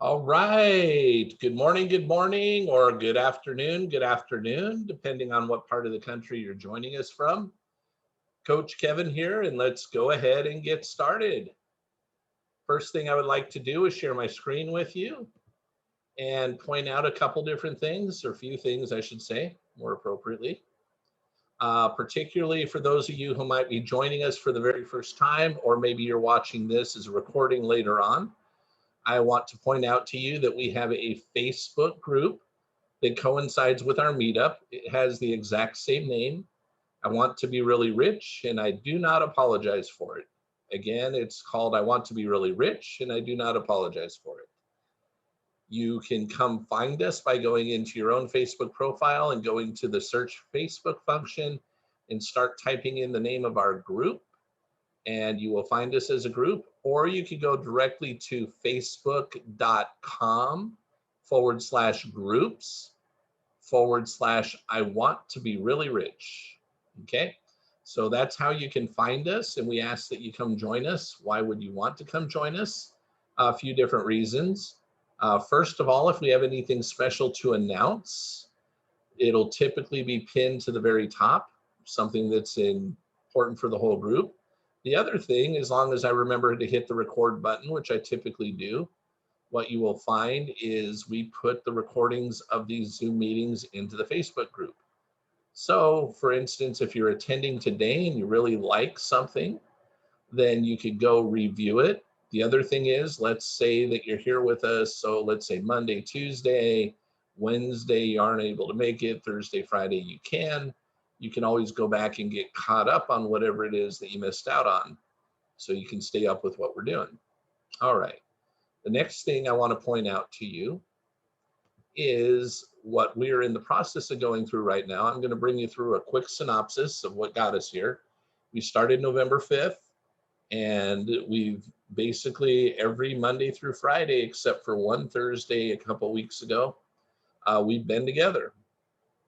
All right. Good morning, or good afternoon, depending on what part of the country you're joining us from. Coach Kevin here, and let's go ahead and get started. First thing I would like to do is share my screen with you and point out a couple different things, or a few things, I should say, more appropriately. Particularly for those of you who might be joining us for the very first time, or maybe you're watching this as a recording later on. I want to point out to you that we have a Facebook group that coincides with our meetup. It has the exact same name. I want to be really rich, and I do not apologize for it. Again, it's called I Want to Be Really Rich, and I do not apologize for it. You can come find us by going into your own Facebook profile and going to the search Facebook function and start typing in the name of our group, and you will find us as a group. Or you could go directly to facebook.com/groups/ I want to be really rich. Okay, so that's how you can find us, and we ask that you come join us. Why would you want to come join us? A few different reasons. First of all, if we have anything special to announce, it'll typically be pinned to the very top, something that's important for the whole group. The other thing, as long as I remember to hit the record button, which I typically do, what you will find is we put the recordings of these Zoom meetings into the Facebook group. So, for instance, if you're attending today and you really like something, then you could go review it. The other thing is, let's say that you're here with us. So let's say Monday, Tuesday, Wednesday, you aren't able to make it. Thursday, Friday, you can. You can always go back and get caught up on whatever it is that you missed out on, so you can stay up with what we're doing. All right. The next thing I want to point out to you is what we're in the process of going through right now. I'm going to bring you through a quick synopsis of what got us here. We started November 5th, and we've basically every Monday through Friday, except for one Thursday a couple weeks ago, we've been together,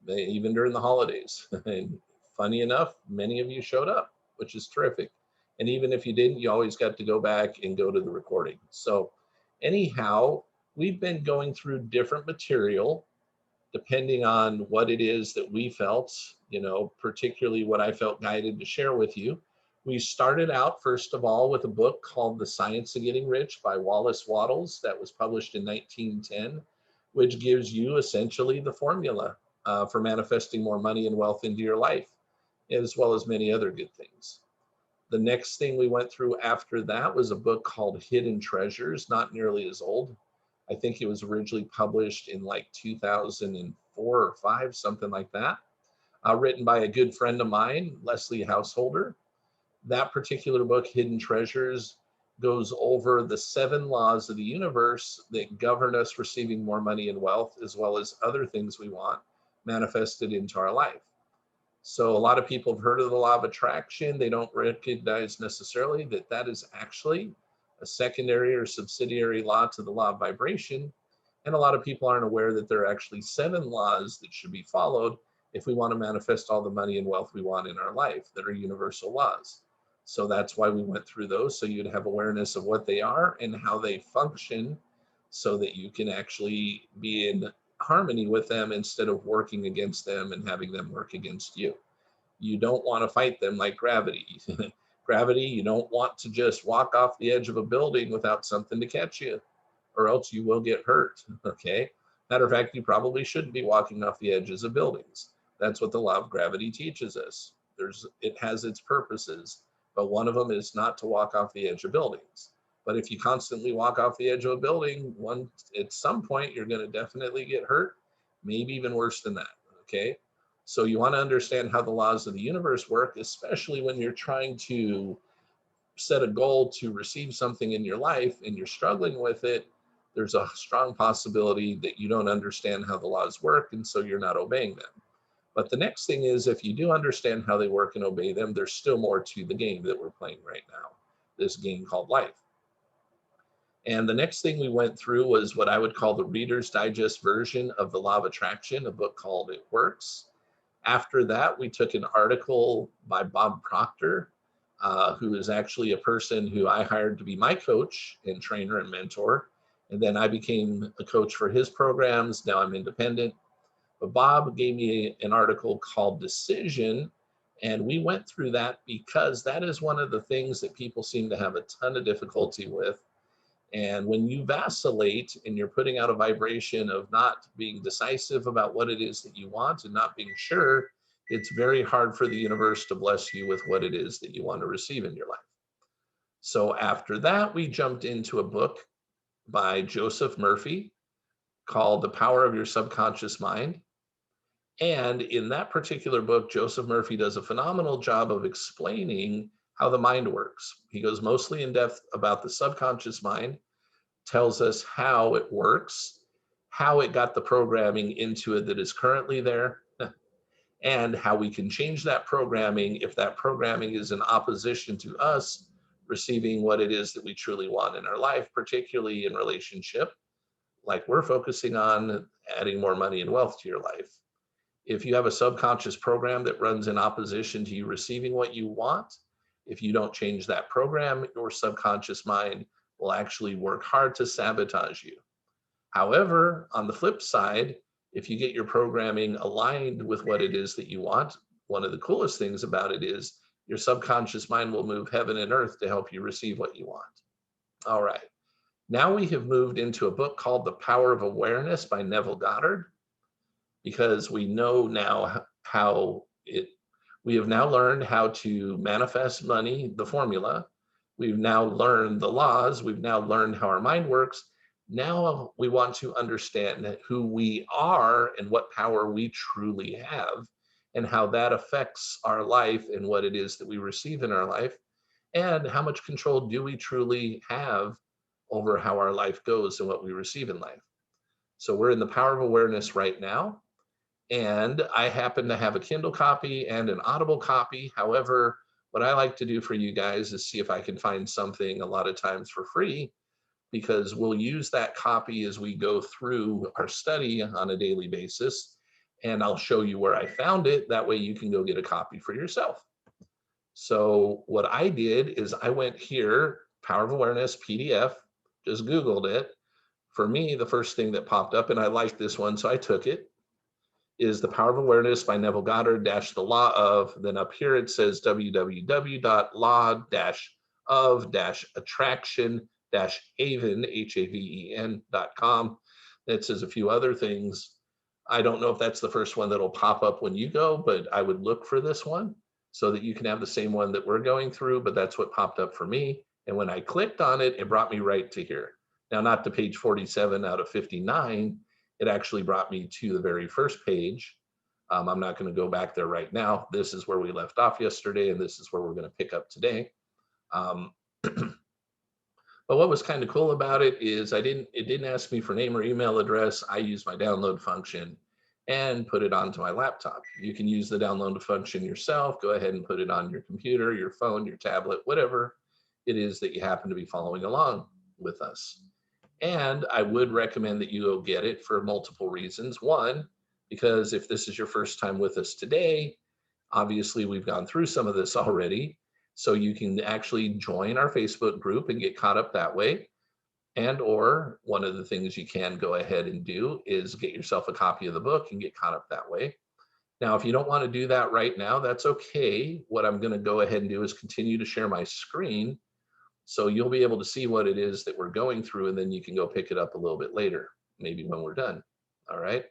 even during the holidays. And funny enough, many of you showed up, which is terrific. And even if you didn't, you always got to go back and go to the recording. So anyhow, we've been going through different material depending on what it is that we felt, particularly what I felt guided to share with you. We started out, first of all, with a book called The Science of Getting Rich by Wallace Wattles that was published in 1910, which gives you essentially the formula for manifesting more money and wealth into your life, as well as many other good things. The next thing we went through after that was a book called Hidden Treasures, not nearly as old. I think it was originally published in like 2004 or 5, something like that, written by a good friend of mine, Leslie Householder. That particular book, Hidden Treasures, goes over the 7 laws of the universe that govern us receiving more money and wealth, as well as other things we want manifested into our life. So a lot of people have heard of the law of attraction. They don't recognize necessarily that that is actually a secondary or subsidiary law to the law of vibration. And a lot of people aren't aware that there are actually 7 laws that should be followed if we want to manifest all the money and wealth we want in our life that are universal laws. So that's why we went through those, so you'd have awareness of what they are and how they function, so that you can actually be in harmony with them instead of working against them and having them work against you. You don't want to fight them like gravity. Gravity, you don't want to just walk off the edge of a building without something to catch you, or else you will get hurt, okay? Matter of fact, you probably shouldn't be walking off the edges of buildings. That's what the law of gravity teaches us. It has its purposes, but one of them is not to walk off the edge of buildings. But if you constantly walk off the edge of a building, at some point, you're going to definitely get hurt, maybe even worse than that, okay? So you want to understand how the laws of the universe work, especially when you're trying to set a goal to receive something in your life and you're struggling with it. There's a strong possibility that you don't understand how the laws work, and so you're not obeying them. But the next thing is, if you do understand how they work and obey them, there's still more to the game that we're playing right now, this game called life. And the next thing we went through was what I would call the Reader's Digest version of the Law of Attraction, a book called It Works. After that, we took an article by Bob Proctor, who is actually a person who I hired to be my coach and trainer and mentor. And then I became a coach for his programs. Now I'm independent. But Bob gave me an article called Decision, and we went through that because that is one of the things that people seem to have a ton of difficulty with. And when you vacillate and you're putting out a vibration of not being decisive about what it is that you want and not being sure, it's very hard for the universe to bless you with what it is that you want to receive in your life. So after that, we jumped into a book by Joseph Murphy called The Power of Your Subconscious Mind. And in that particular book, Joseph Murphy does a phenomenal job of explaining how the mind works. He goes mostly in depth about the subconscious mind, tells us how it works, how it got the programming into it that is currently there, and how we can change that programming if that programming is in opposition to us receiving what it is that we truly want in our life, particularly in relationship, like we're focusing on adding more money and wealth to your life. If you have a subconscious program that runs in opposition to you receiving what you want, if you don't change that program, your subconscious mind will actually work hard to sabotage you. However, on the flip side, if you get your programming aligned with what it is that you want, one of the coolest things about it is your subconscious mind will move heaven and earth to help you receive what you want. All right. Now we have moved into a book called The Power of Awareness by Neville Goddard, because we know now we have now learned how to manifest money, the formula. We've now learned the laws. We've now learned how our mind works. Now we want to understand who we are and what power we truly have and how that affects our life and what it is that we receive in our life and how much control do we truly have over how our life goes and what we receive in life. So we're in the Power of Awareness right now. And I happen to have a Kindle copy and an Audible copy. However, what I like to do for you guys is see if I can find something a lot of times for free, because we'll use that copy as we go through our study on a daily basis. And I'll show you where I found it. That way you can go get a copy for yourself. So what I did is I went here, Power of Awareness PDF, just Googled it. For me, the first thing that popped up, and I liked this one, so I took it, is The Power of Awareness by Neville Goddard - the law of, then up here it says www.law-of-attraction-haven, HAVEN.com. That says a few other things. I don't know if that's the first one that'll pop up when you go, but I would look for this one so that you can have the same one that we're going through, but that's what popped up for me. And when I clicked on it, it brought me right to here. Now, not to page 47 out of 59, it actually brought me to the very first page. I'm not going to go back there right now. This is where we left off yesterday, and this is where we're going to pick up today. But what was kind of cool about it is it didn't ask me for name or email address. I used my download function and put it onto my laptop. You can use the download function yourself. Go ahead and put it on your computer, your phone, your tablet, whatever it is that you happen to be following along with us. And I would recommend that you go get it for multiple reasons. One, because if this is your first time with us today, obviously we've gone through some of this already. So you can actually join our Facebook group and get caught up that way. And or one of the things you can go ahead and do is get yourself a copy of the book and get caught up that way. Now, if you don't want to do that right now, that's okay. What I'm going to go ahead and do is continue to share my screen. So you'll be able to see what it is that we're going through, and then you can go pick it up a little bit later, maybe when we're done. All right.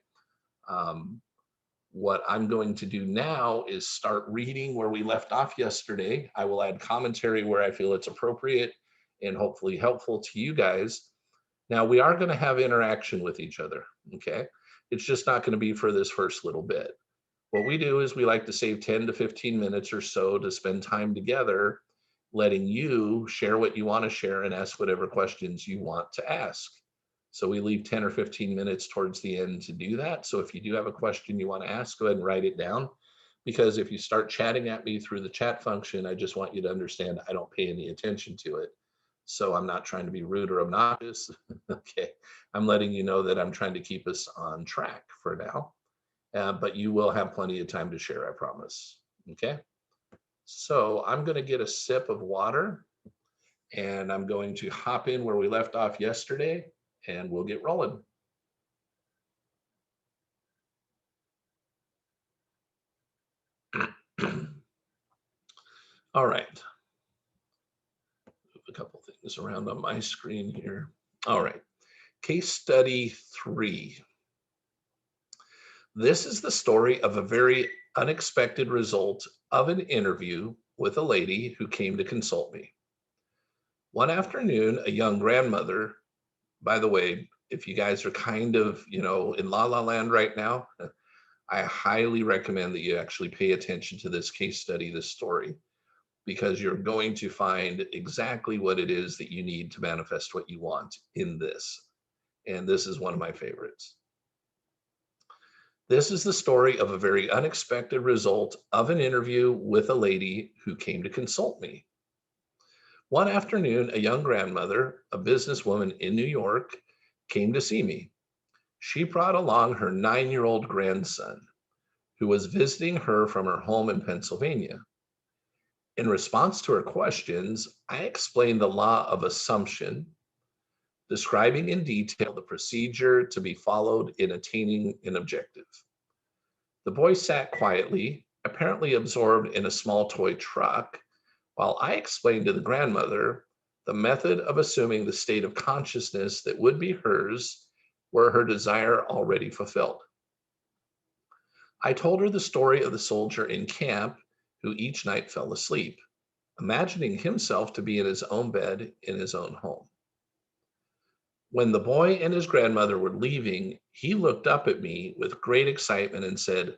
What I'm going to do now is start reading where we left off yesterday. I will add commentary where I feel it's appropriate and hopefully helpful to you guys. Now, we are going to have interaction with each other. Okay. It's just not going to be for this first little bit. What we do is we like to save 10 to 15 minutes or so to spend time together, letting you share what you want to share and ask whatever questions you want to ask. So we leave 10 or 15 minutes towards the end to do that. So if you do have a question you want to ask, go ahead and write it down. Because if you start chatting at me through the chat function, I just want you to understand I don't pay any attention to it. So I'm not trying to be rude or obnoxious. Okay. I'm letting you know that I'm trying to keep us on track for now. But you will have plenty of time to share, I promise. Okay. So I'm going to get a sip of water and I'm going to hop in where we left off yesterday. and we'll get rolling. All right. Move a couple things around on my screen here. All right. Case study 3. This is the story of a very unexpected result of an interview with a lady who came to consult me. One afternoon, a young grandmother, by the way, if you guys are kind of, in La La Land right now, I highly recommend that you actually pay attention to this case study, this story, because you're going to find exactly what it is that you need to manifest what you want in this. And this is one of my favorites. This is the story of a very unexpected result of an interview with a lady who came to consult me. One afternoon, a young grandmother, a businesswoman in New York, came to see me. She brought along her 9-year-old grandson, who was visiting her from her home in Pennsylvania. In response to her questions, I explained the law of assumption, describing in detail the procedure to be followed in attaining an objective. The boy sat quietly, apparently absorbed in a small toy truck, while I explained to the grandmother the method of assuming the state of consciousness that would be hers were her desire already fulfilled. I told her the story of the soldier in camp who each night fell asleep, imagining himself to be in his own bed in his own home. When the boy and his grandmother were leaving, he looked up at me with great excitement and said,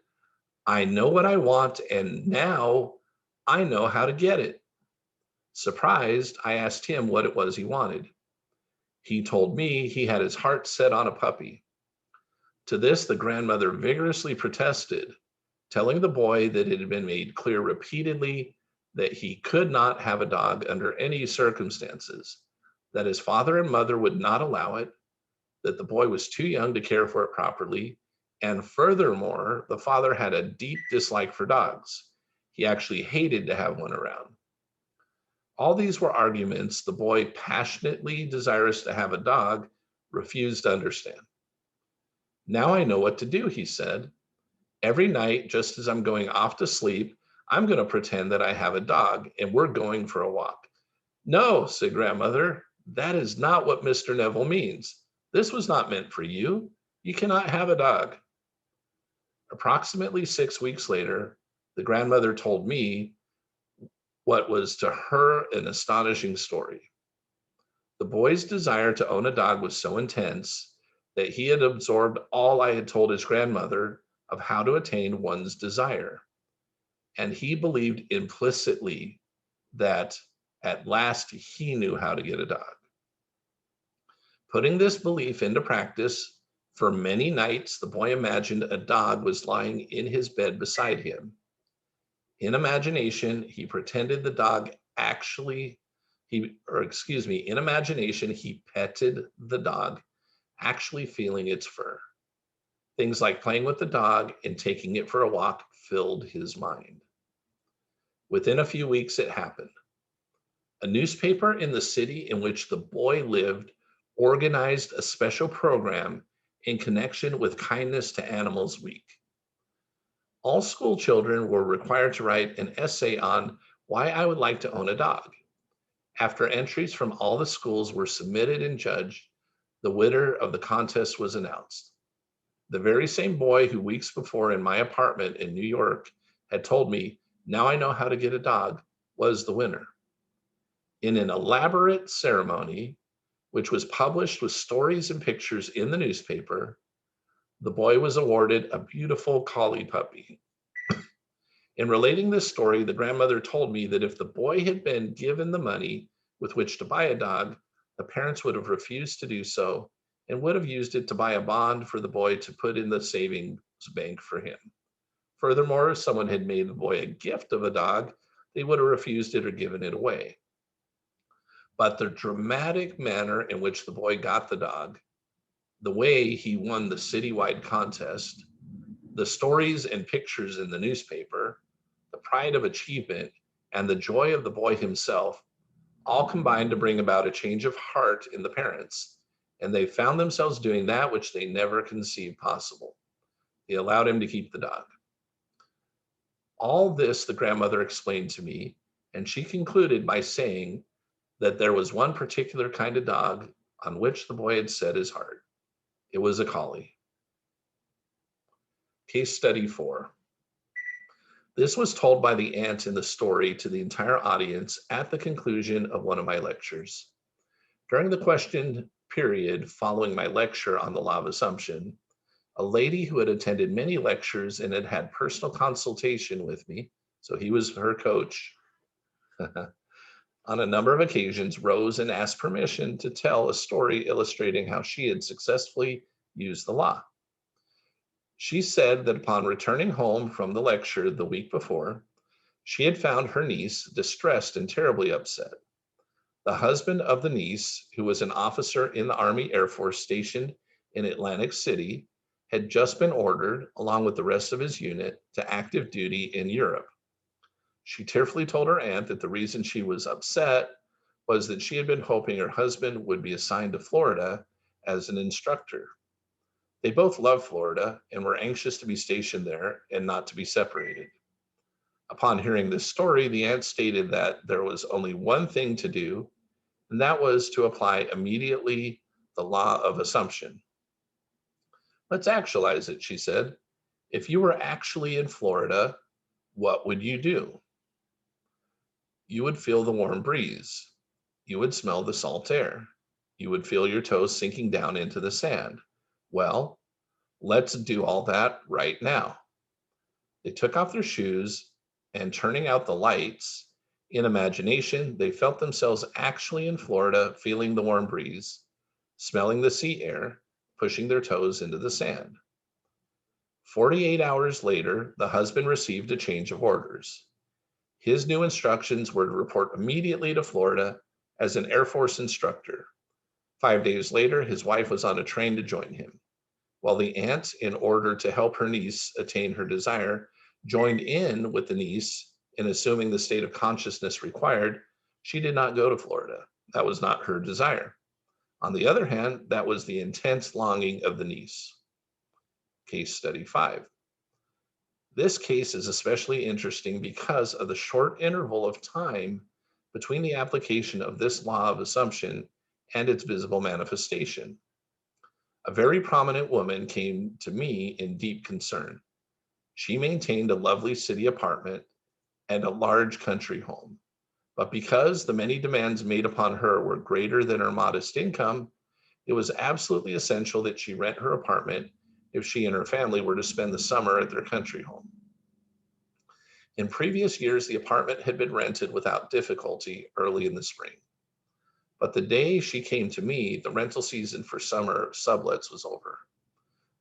"I know what I want, and now I know how to get it." Surprised, I asked him what it was he wanted. He told me he had his heart set on a puppy. To this, the grandmother vigorously protested, telling the boy that it had been made clear repeatedly that he could not have a dog under any circumstances, that his father and mother would not allow it, that the boy was too young to care for it properly, and furthermore, the father had a deep dislike for dogs. He actually hated to have one around. All these were arguments the boy, passionately desirous to have a dog, refused to understand. "Now I know what to do," he said. "Every night, just as I'm going off to sleep, I'm going to pretend that I have a dog and we're going for a walk." "No," said grandmother, "that is not what Mr. Neville means. This was not meant for you. You cannot have a dog." Approximately 6 weeks later, the grandmother told me what was to her an astonishing story. The boy's desire to own a dog was so intense that he had absorbed all I had told his grandmother of how to attain one's desire. And he believed implicitly that at last he knew how to get a dog. Putting this belief into practice, for many nights, the boy imagined a dog was lying in his bed beside him. In imagination, he pretended the dog in imagination, he petted the dog, actually feeling its fur. Things like playing with the dog and taking it for a walk filled his mind. Within a few weeks, it happened. A newspaper in the city in which the boy lived organized a special program in connection with Kindness to Animals Week. All school children were required to write an essay on why I would like to own a dog. After entries from all the schools were submitted and judged, the winner of the contest was announced. The very same boy who weeks before in my apartment in New York had told me, "Now I know how to get a dog," was the winner. In an elaborate ceremony, which was published with stories and pictures in the newspaper, the boy was awarded a beautiful collie puppy. In relating this story, the grandmother told me that if the boy had been given the money with which to buy a dog, the parents would have refused to do so and would have used it to buy a bond for the boy to put in the savings bank for him. Furthermore, if someone had made the boy a gift of a dog, they would have refused it or given it away. But the dramatic manner in which the boy got the dog, the way he won the citywide contest, the stories and pictures in the newspaper, the pride of achievement, and the joy of the boy himself all combined to bring about a change of heart in the parents and they found themselves doing that which they never conceived possible. They allowed him to keep the dog. All this the grandmother explained to me, and she concluded by saying that there was one particular kind of dog on which the boy had set his heart. It was a collie. Case study 4. This was told by the aunt in the story to the entire audience at the conclusion of one of my lectures. During the question period following my lecture on the law of assumption, a lady who had attended many lectures and had had personal consultation with me, so he was her coach, on a number of occasions rose and asked permission to tell a story illustrating how she had successfully used the law. She said that upon returning home from the lecture the week before, she had found her niece distressed and terribly upset. The husband of the niece, who was an officer in the Army Air Force stationed in Atlantic City, had just been ordered, along with the rest of his unit, to active duty in Europe. She tearfully told her aunt that the reason she was upset was that she had been hoping her husband would be assigned to Florida as an instructor. They both loved Florida and were anxious to be stationed there and not to be separated. Upon hearing this story, the aunt stated that there was only one thing to do, and that was to apply immediately the law of assumption. Let's actualize it, she said. If you were actually in Florida, what would you do? You would feel the warm breeze. You would smell the salt air. You would feel your toes sinking down into the sand. Well, let's do all that right now. They took off their shoes and, turning out the lights, in imagination, they felt themselves actually in Florida, feeling the warm breeze, smelling the sea air, pushing their toes into the sand. 48 hours later, the husband received a change of orders. His new instructions were to report immediately to Florida as an Air Force instructor. 5 days later, his wife was on a train to join him, while the aunt, in order to help her niece attain her desire, joined in with the niece in assuming the state of consciousness required. She did not go to Florida. That was not her desire. On the other hand, that was the intense longing of the niece. Case study 5. This case is especially interesting because of the short interval of time between the application of this law of assumption and its visible manifestation. A very prominent woman came to me in deep concern. She maintained a lovely city apartment and a large country home. But because the many demands made upon her were greater than her modest income, it was absolutely essential that she rent her apartment if she and her family were to spend the summer at their country home. In previous years, the apartment had been rented without difficulty early in the spring. But the day she came to me, the rental season for summer sublets was over.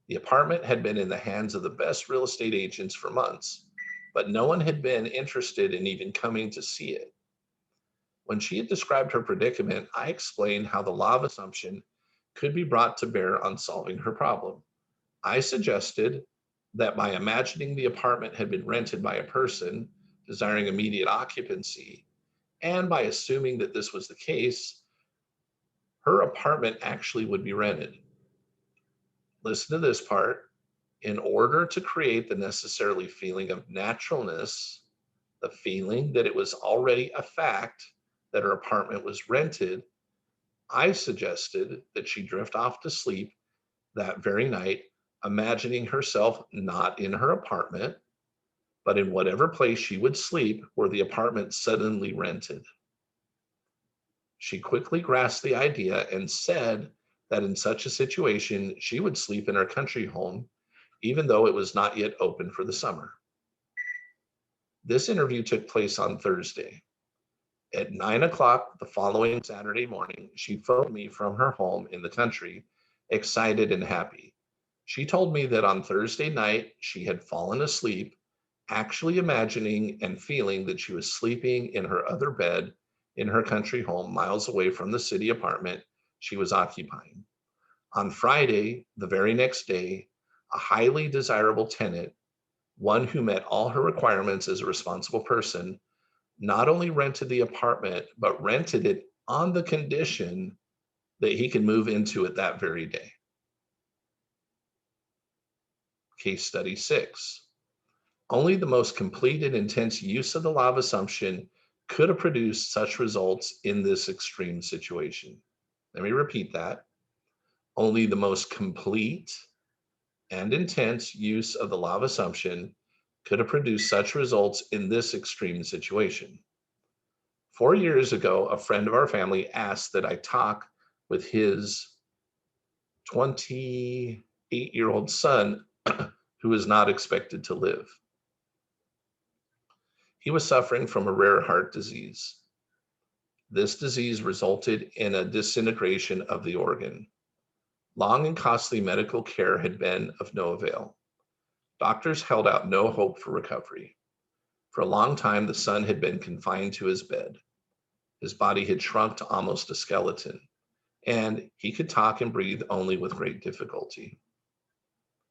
The apartment had been in the hands of the best real estate agents for months, but no one had been interested in even coming to see it. When she had described her predicament, I explained how the law of assumption could be brought to bear on solving her problem. I suggested that by imagining the apartment had been rented by a person desiring immediate occupancy, and by assuming that this was the case, her apartment actually would be rented. Listen to this part. In order to create the necessarily feeling of naturalness, the feeling that it was already a fact that her apartment was rented, I suggested that she drift off to sleep that very night, imagining herself not in her apartment, but in whatever place she would sleep where the apartment suddenly rented. She quickly grasped the idea and said that in such a situation, she would sleep in her country home, even though it was not yet open for the summer. This interview took place on Thursday. At 9 o'clock the following Saturday morning, she phoned me from her home in the country, excited and happy. She told me that on Thursday night, she had fallen asleep, actually imagining and feeling that she was sleeping in her other bed in her country home, miles away from the city apartment she was occupying. On Friday, the very next day, a highly desirable tenant, one who met all her requirements as a responsible person, not only rented the apartment, but rented it on the condition that he can move into it that very day. Case study 6. Only the most complete and intense use of the law of assumption could have produced such results in this extreme situation. Let me repeat that. Only the most complete and intense use of the law of assumption could have produced such results in this extreme situation. 4 years ago, a friend of our family asked that I talk with his 28-year-old son who is not expected to live. He was suffering from a rare heart disease. This disease resulted in a disintegration of the organ. Long and costly medical care had been of no avail. Doctors held out no hope for recovery. For a long time, the son had been confined to his bed. His body had shrunk to almost a skeleton, and he could talk and breathe only with great difficulty.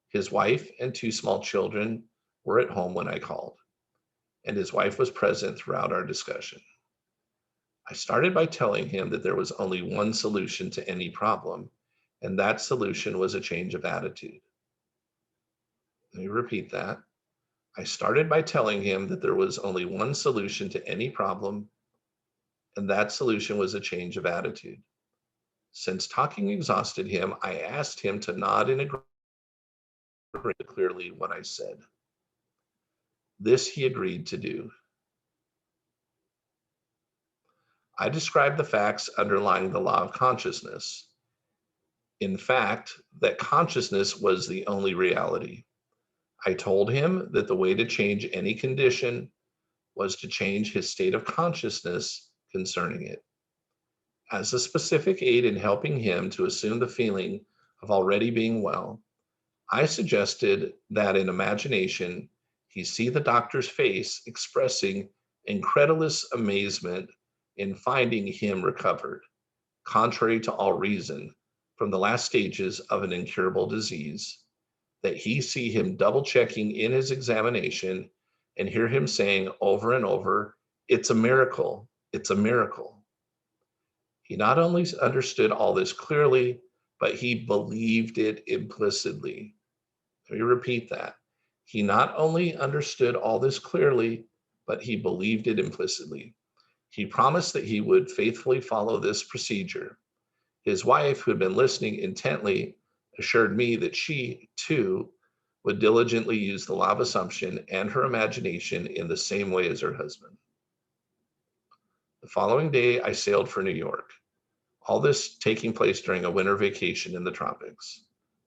His wife and 2 small children were at home when I called, and his wife was present throughout our discussion. I started by telling him that there was only one solution to any problem, and that solution was a change of attitude. Let me repeat that. I started by telling him that there was only one solution to any problem, and that solution was a change of attitude. Since talking exhausted him, I asked him to nod and agree clearly what I said. This he agreed to do. I described the facts underlying the law of consciousness. In fact, that consciousness was the only reality. I told him that the way to change any condition was to change his state of consciousness concerning it. As a specific aid in helping him to assume the feeling of already being well, I suggested that in imagination, he see the doctor's face expressing incredulous amazement in finding him recovered, contrary to all reason, from the last stages of an incurable disease, that he see him double checking in his examination and hear him saying over and over, "It's a miracle, it's a miracle." He not only understood all this clearly, but he believed it implicitly. Let me repeat that. He not only understood all this clearly, but he believed it implicitly. He promised that he would faithfully follow this procedure. His wife, who had been listening intently, assured me that she, too, would diligently use the law of assumption and her imagination in the same way as her husband. The following day, I sailed for New York. All this taking place during a winter vacation in the tropics.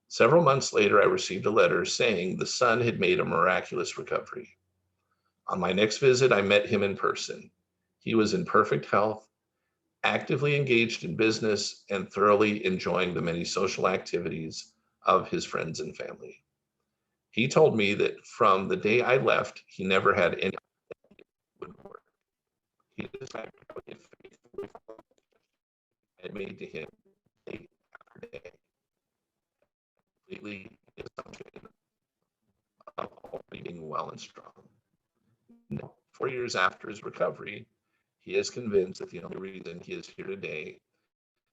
Several months later, I received a letter saying the son had made a miraculous recovery. On my next visit, I met him in person. He was in perfect health, actively engaged in business, and thoroughly enjoying the many social activities of his friends and family. He told me that from the day I left, he never had any would work. He described how he faithfully had made to him day after day, completely his assumption of already being well and strong. Now, 4 years after his recovery, he is convinced that the only reason he is here today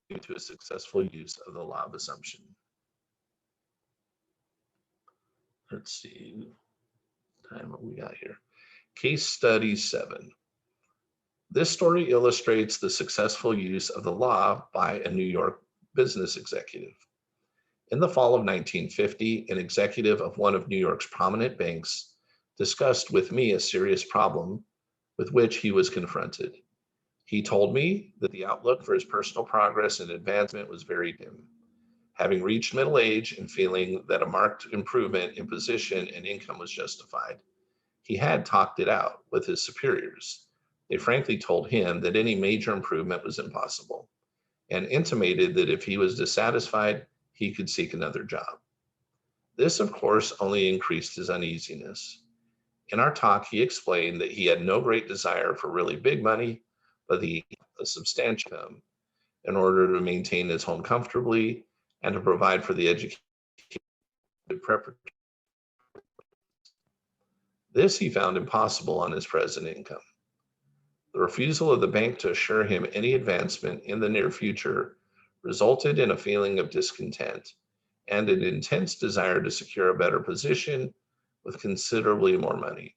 is due to a successful use of the law of assumption. Let's see, time what we got here. Case study 7. This story illustrates the successful use of the law by a New York business executive. In the fall of 1950, an executive of one of New York's prominent banks discussed with me a serious problem with which he was confronted. He told me that the outlook for his personal progress and advancement was very dim. Having reached middle age and feeling that a marked improvement in position and income was justified, he had talked it out with his superiors. They frankly told him that any major improvement was impossible and intimated that if he was dissatisfied, he could seek another job. This, of course, only increased his uneasiness. In our talk, he explained that he had no great desire for really big money, but a substantial income in order to maintain his home comfortably and to provide for the education preparatory. This he found impossible on his present income. The refusal of the bank to assure him any advancement in the near future resulted in a feeling of discontent and an intense desire to secure a better position with considerably more money.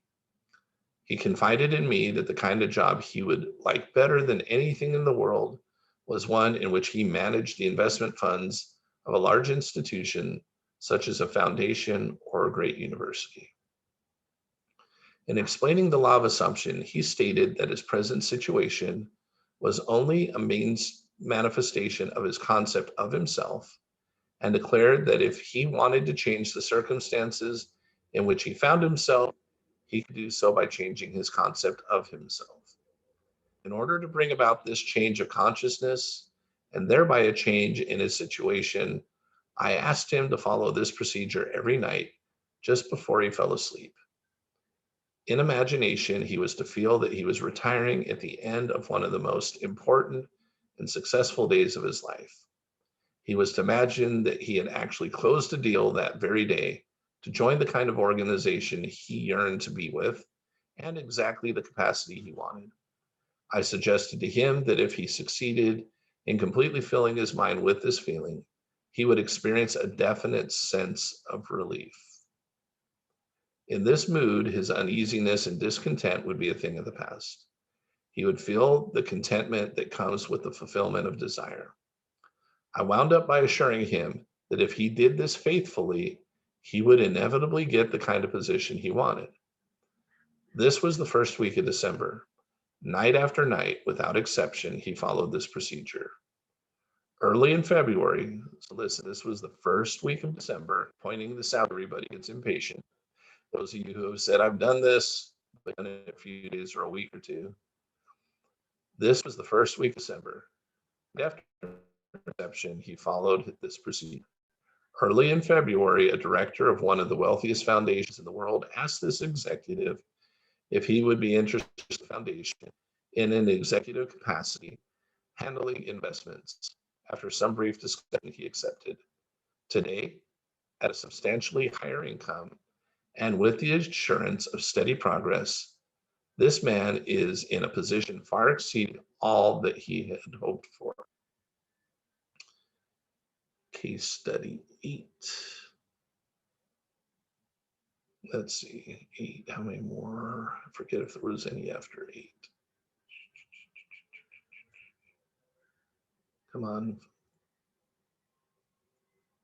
He confided in me that the kind of job he would like better than anything in the world was one in which he managed the investment funds of a large institution, such as a foundation or a great university. In explaining the law of assumption, he stated that his present situation was only a means manifestation of his concept of himself, and declared that if he wanted to change the circumstances in which he found himself, he could do so by changing his concept of himself. In order to bring about this change of consciousness and thereby a change in his situation, I asked him to follow this procedure every night just before he fell asleep. In imagination, he was to feel that he was retiring at the end of one of the most important and successful days of his life. He was to imagine that he had actually closed a deal that very day to join the kind of organization he yearned to be with and exactly the capacity he wanted. I suggested to him that if he succeeded in completely filling his mind with this feeling, he would experience a definite sense of relief. In this mood, his uneasiness and discontent would be a thing of the past. He would feel the contentment that comes with the fulfillment of desire. I wound up by assuring him that if he did this faithfully, he would inevitably get the kind of position he wanted. This was the first week of December. Night after night, without exception, he followed this procedure. Early in February, so listen, this was the first week of December, pointing this out, everybody gets impatient. Those of you who have said, I've done this, but in a few days or a week or two. This was the first week of December. After reception, he followed this procedure. Early in February, a director of one of the wealthiest foundations in the world asked this executive if he would be interested in the foundation in an executive capacity handling investments. After some brief discussion, he accepted. Today, at a substantially higher income and with the assurance of steady progress, this man is in a position far exceeding all that he had hoped for. Case study 8. Let's see, 8, how many more? I forget if there was any after 8. Come on.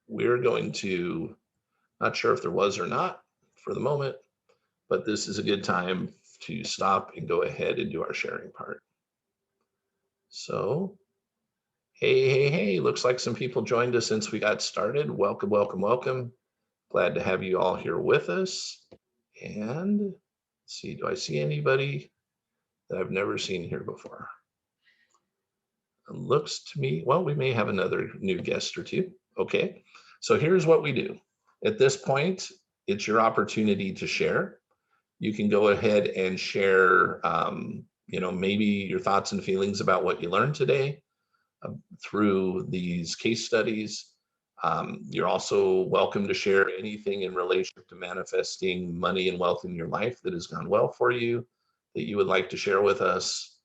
We're going to, not sure if there was or not for the moment, but this is a good time to stop and go ahead and do our sharing part. So, hey, looks like some people joined us since we got started. Welcome, welcome, welcome. Glad to have you all here with us. And let's see, do I see anybody that I've never seen here before? It looks to me, well, we may have another new guest or two. Okay, so here's what we do. At this point, it's your opportunity to share. You can go ahead and share, maybe your thoughts and feelings about what you learned today through these case studies. You're also welcome to share anything in relation to manifesting money and wealth in your life that has gone well for you, that you would like to share with us.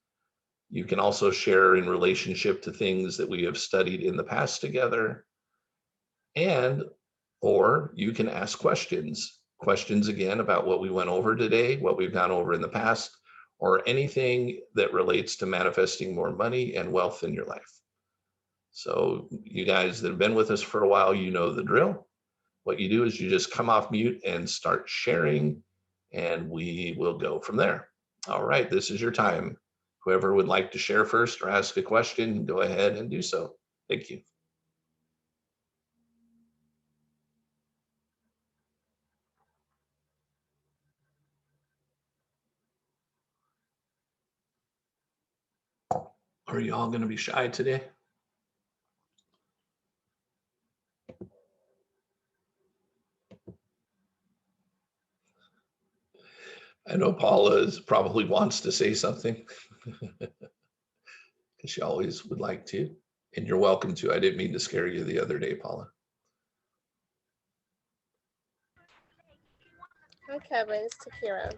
You can also share in relationship to things that we have studied in the past together. Or you can ask questions again about what we went over today, what we've gone over in the past, or anything that relates to manifesting more money and wealth in your life. So you guys that have been with us for a while, you know the drill. What you do is you just come off mute and start sharing, and we will go from there. All right, this is your time. Whoever would like to share first or ask a question, go ahead and do so. Thank you. Are you all going to be shy today? I know Paula probably wants to say something. She always would like to, and you're welcome to. I didn't mean to scare you the other day, Paula. Hi, Kevin. It's Takira.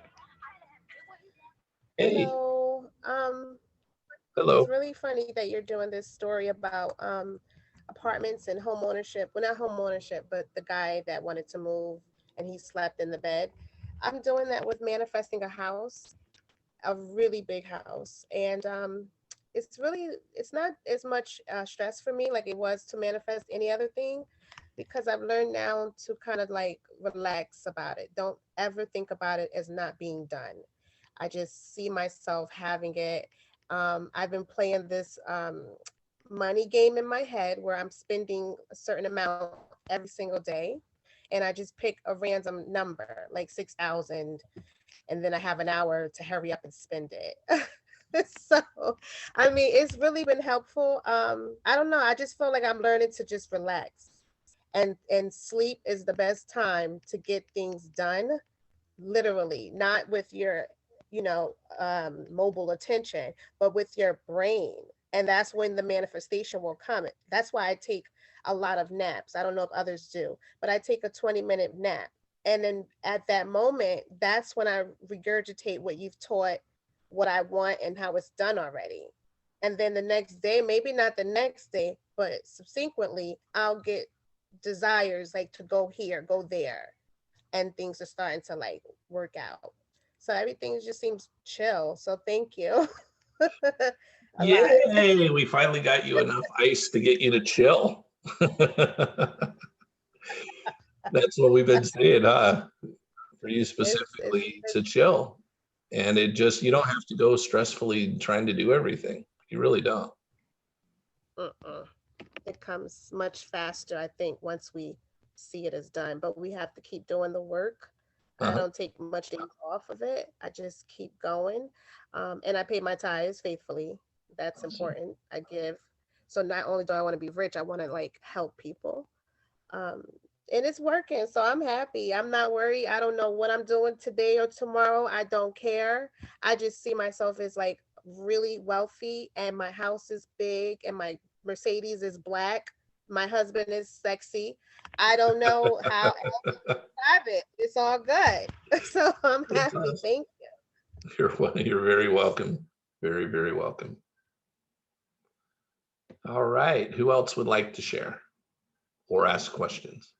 Hey. Hello. It's Hello. really funny that you're doing this story about apartments and home ownership. Well, not home ownership, but the guy that wanted to move and he slept in the bed. I'm doing that with manifesting a house, a really big house. And it's not as much stress for me like it was to manifest any other thing, because I've learned now to kind of like relax about it. Don't ever think about it as not being done. I just see myself having it. I've been playing this money game in my head where I'm spending a certain amount every single day. And I just pick a random number, like 6,000, and then I have an hour to hurry up and spend it. So, I mean, it's really been helpful. I don't know. I just feel like I'm learning to just relax, and sleep is the best time to get things done. Literally, not with your, mobile attention, but with your brain. And that's when the manifestation will come. That's why I take a lot of naps. I don't know if others do, but I take a 20-minute nap. And then at that moment, that's when I regurgitate what you've taught, what I want, and how it's done already. And then the next day, maybe not the next day, but subsequently, I'll get desires like to go here, go there, and things are starting to like work out. So everything just seems chill. So thank you. I love it. Yay, we finally got you enough ice to get you to chill. That's what we've been saying, huh? For you It's specifically to chill. And it just, you don't have to go stressfully trying to do everything. You really don't. uh-uh. It comes much faster, I think, once we see it as done. But we have to keep doing the work. I Uh-huh. don't take much days off of it. I just keep going. And I pay my tithes faithfully. That's Awesome. important. I give. So not only do I want to be rich, I want to like help people. Um, and it's working. So I'm happy. I'm not worried. I don't know what I'm doing today or tomorrow. I don't care. I just see myself as like really wealthy, and my house is big, and my Mercedes is black. My husband is sexy. I don't know how else to describe it. It's all good. So I'm That's happy. awesome. Thank You're very welcome. Very, very welcome. All right. Who else would like to share or ask questions?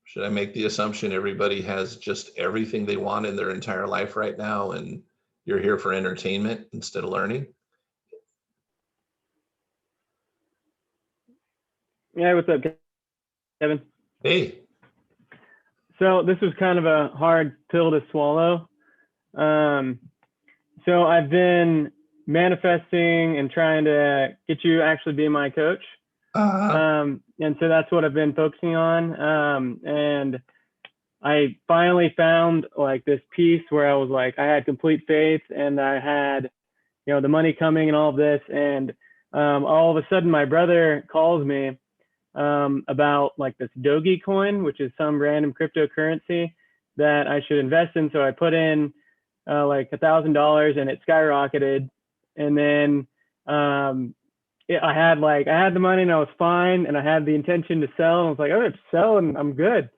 Should I make the assumption everybody has just everything they want in their entire life right now and you're here for entertainment instead of learning? Yeah, what's up, Kevin? Hey, So this was kind of a hard pill to swallow. So I've been manifesting and trying to get you actually be my coach. And so that's what I've been focusing on. And I finally found like this piece where I was like, I had complete faith and I had, the money coming and all of this. And all of a sudden my brother calls me about like this Doge coin, which is some random cryptocurrency that I should invest in. So I put in like $1,000 and it skyrocketed. And then I had the money and I was fine, and I had the intention to sell. And I was like, oh, sell and I'm good.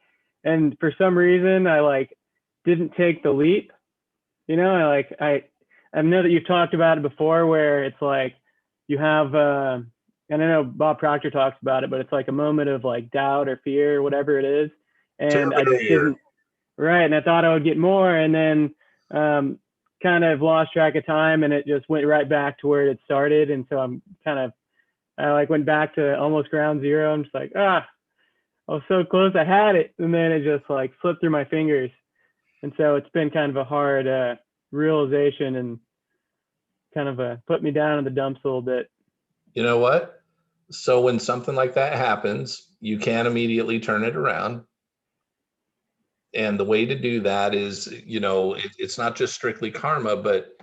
And for some reason, I like didn't take the leap. I know that you've talked about it before, where it's like you have and I know Bob Proctor talks about it, but it's like a moment of like doubt or fear or whatever it is. And I just Terminator. didn't, right. And I thought I would get more, and then kind of lost track of time, and it just went right back to where it had started. And so I like went back to almost ground zero. I'm just like, I was so close. I had it. And then it just like slipped through my fingers. And so it's been kind of a hard realization, and kind of put me down in the dumps a little bit. You know what? So when something like that happens, you can immediately turn it around. And the way to do that is, it's not just strictly karma, but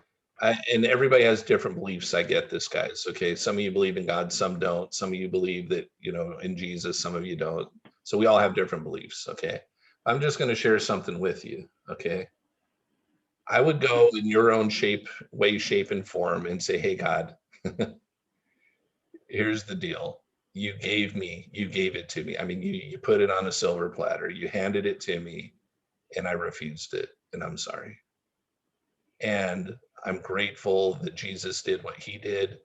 and everybody has different beliefs. I get this, guys. Okay. Some of you believe in God, some don't. Some of you believe that, in Jesus, some of you don't. So we all have different beliefs. Okay. I'm just going to share something with you. Okay. I would go in your own way, shape, and form and say, hey, God, here's the deal. You gave it to me. I mean, you put it on a silver platter. You handed it to me and I refused it. And I'm sorry. And I'm grateful that Jesus did what he did,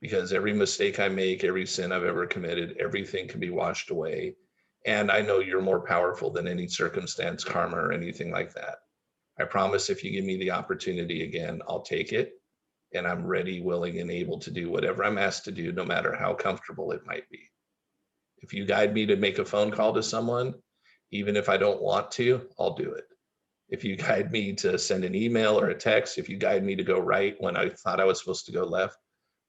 because every mistake I make, every sin I've ever committed, everything can be washed away. And I know you're more powerful than any circumstance, karma, or anything like that. I promise if you give me the opportunity again, I'll take it. And I'm ready, willing, and able to do whatever I'm asked to do, no matter how comfortable it might be. If you guide me to make a phone call to someone, even if I don't want to, I'll do it. If you guide me to send an email or a text, if you guide me to go right when I thought I was supposed to go left,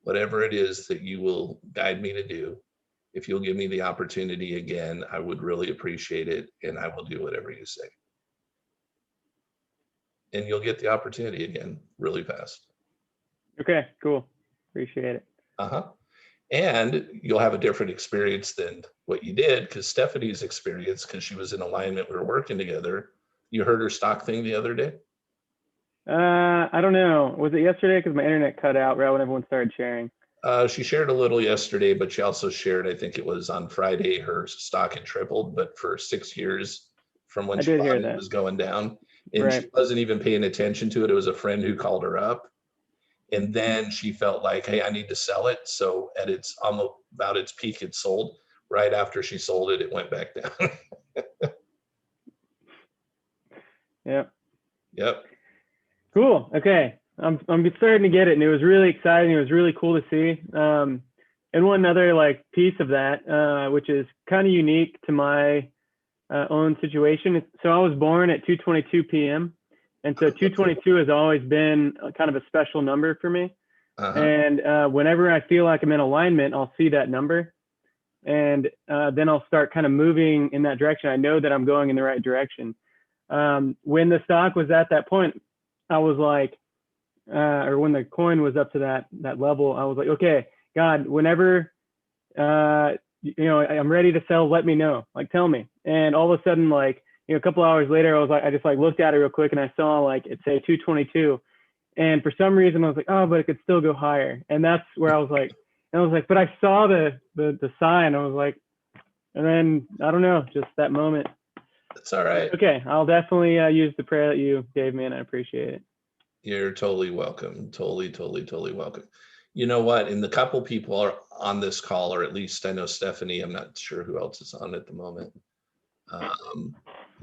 whatever it is that you will guide me to do, if you'll give me the opportunity again, I would really appreciate it, and I will do whatever you say. And you'll get the opportunity again really fast. Okay, cool. Appreciate it. And you'll have a different experience than what you did, because Stephanie's experience, because she was in alignment, we were working together. You heard her stock thing the other day? I don't know. Was it yesterday? Because my internet cut out right when everyone started sharing. She shared a little yesterday, but she also shared, I think it was on Friday, her stock had tripled, but for 6 years from when she bought it, it was going down. And she wasn't even paying attention to it. It was a friend who called her up. And then she felt like, hey, I need to sell it. So at its almost about its peak, it sold. Right after she sold it, it went back down. Yep. Cool. Okay. I'm starting to get it, and it was really exciting. It was really cool to see. And one other like piece of that, which is kind of unique to my own situation. So I was born at 2:22 p.m. And so 222 has always been kind of a special number for me. And whenever I feel like I'm in alignment, I'll see that number. And then I'll start kind of moving in that direction. I know that I'm going in the right direction. When the stock was at that point, I was like, or when the coin was up to that level, I was like, okay, God, whenever, I'm ready to sell, let me know, like, tell me. And all of a sudden, like, a couple hours later, I just like looked at it real quick, and I saw like it say 222, and for some reason I was like, oh, but it could still go higher. And that's where I was like, but I saw the sign. I was like, and then I don't know, just that moment. That's all right. Okay, I'll definitely use the prayer that you gave me, and I appreciate it. You're totally welcome. Totally welcome. You know what? And the couple people are on this call, or at least I know Stephanie. I'm not sure who else is on at the moment.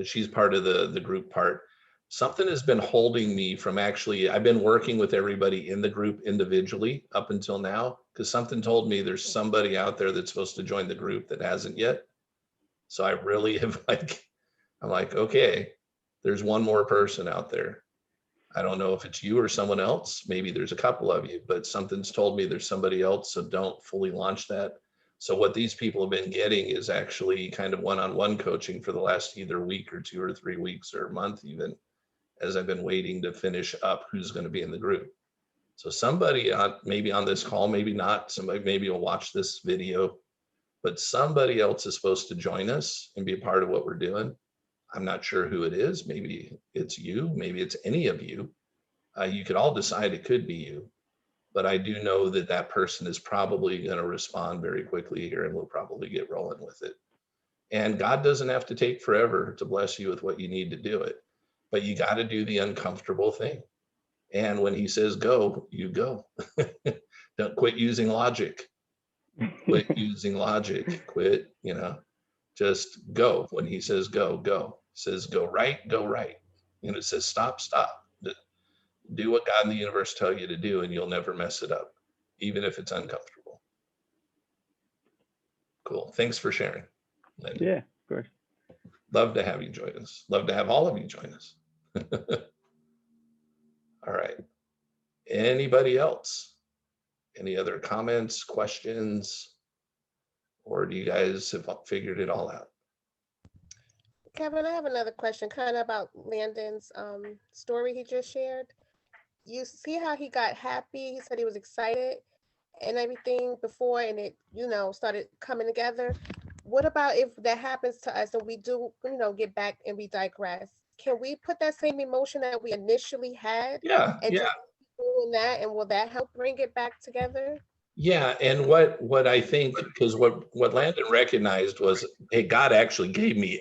She's part of the group part. Something has been holding me from I've been working with everybody in the group individually up until now, because something told me there's somebody out there that's supposed to join the group that hasn't yet. So I really have I'm like, okay, there's one more person out there. I don't know if it's you or someone else. Maybe there's a couple of you, but something's told me there's somebody else. So don't fully launch that. So what these people have been getting is actually kind of one-on-one coaching for the last either week or 2 or 3 weeks or a month, even, as I've been waiting to finish up who's going to be in the group. So somebody maybe on this call, maybe not, somebody maybe will watch this video, but somebody else is supposed to join us and be a part of what we're doing. I'm not sure who it is. Maybe it's you, maybe it's any of you. You could all decide it could be you. But I do know that that person is probably going to respond very quickly here, and we'll probably get rolling with it. And God doesn't have to take forever to bless you with what you need to do it, but you got to do the uncomfortable thing. And when he says go, you go. Don't quit using logic. Quit using logic. Quit, just go. When he says go, go. He says go right, go right. And it says stop, stop. Do what God and the universe tell you to do, and you'll never mess it up, even if it's uncomfortable. Cool. Thanks for sharing, Linda. Yeah, of course. Love to have you join us. Love to have all of you join us. All right. Anybody else? Any other comments, questions? Or do you guys have figured it all out? Kevin, I have another question kind of about Landon's story he just shared. You see how he got happy? He said he was excited and everything before, and it, started coming together. What about if that happens to us and we do, get back and we digress? Can we put that same emotion that we initially had? Yeah. And just doing that, and will that help bring it back together? Yeah, and what I think, because what Landon recognized was, hey, God actually gave me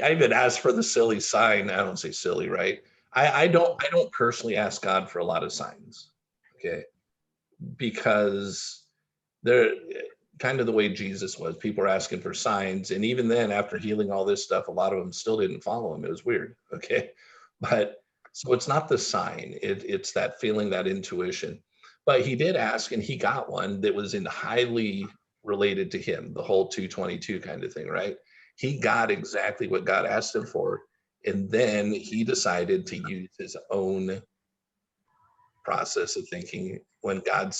I even asked for the silly sign. I don't say silly, right? I don't personally ask God for a lot of signs, okay? Because they're kind of the way Jesus was. People are asking for signs, and even then, after healing all this stuff, a lot of them still didn't follow him. It was weird, okay? But so it's not the sign; it's that feeling, that intuition. But he did ask, and he got one that was in highly related to him, the whole 222 kind of thing, right? He got exactly what God asked him for, and then he decided to use his own process of thinking when God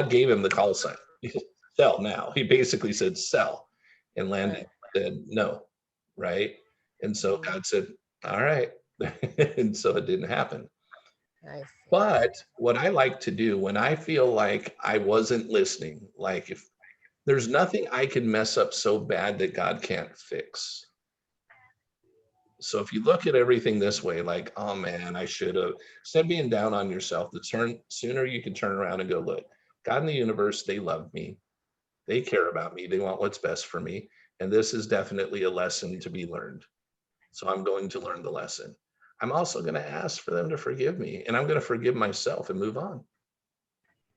gave him the call sign. Sell now. He basically said sell, and Landon said no, right? And so God said, all right. And so it didn't happen. I see. But what I like to do when I feel like I wasn't listening, like if there's nothing I can mess up so bad that God can't fix. So if you look at everything this way, like, oh man, I should have, instead of being down on yourself, sooner you can turn around and go, look, God in the universe, they love me. They care about me. They want what's best for me. And this is definitely a lesson to be learned. So I'm going to learn the lesson. I'm also going to ask for them to forgive me. And I'm going to forgive myself and move on.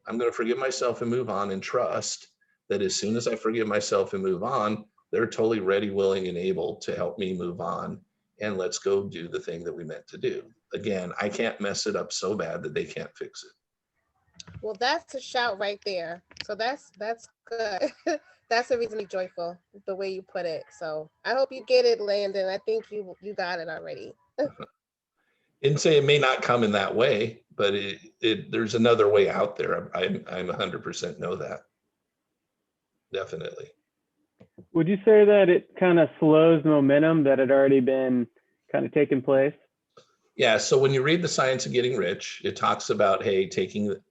I'm going to forgive myself and move on and trust that as soon as I forgive myself and move on, they're totally ready, willing, and able to help me move on. And let's go do the thing that we meant to do. Again, I can't mess it up so bad that they can't fix it. Well, that's a shout right there. So that's good. That's a reason to be joyful, the way you put it. So I hope you get it, Landon. I think you got it already. And say it may not come in that way, but there's another way out there. I'm 100% know that. Definitely. Would you say that it kind of slows momentum that had already been kind of taken place? Yeah. So when you read The Science of Getting Rich, it talks about, hey,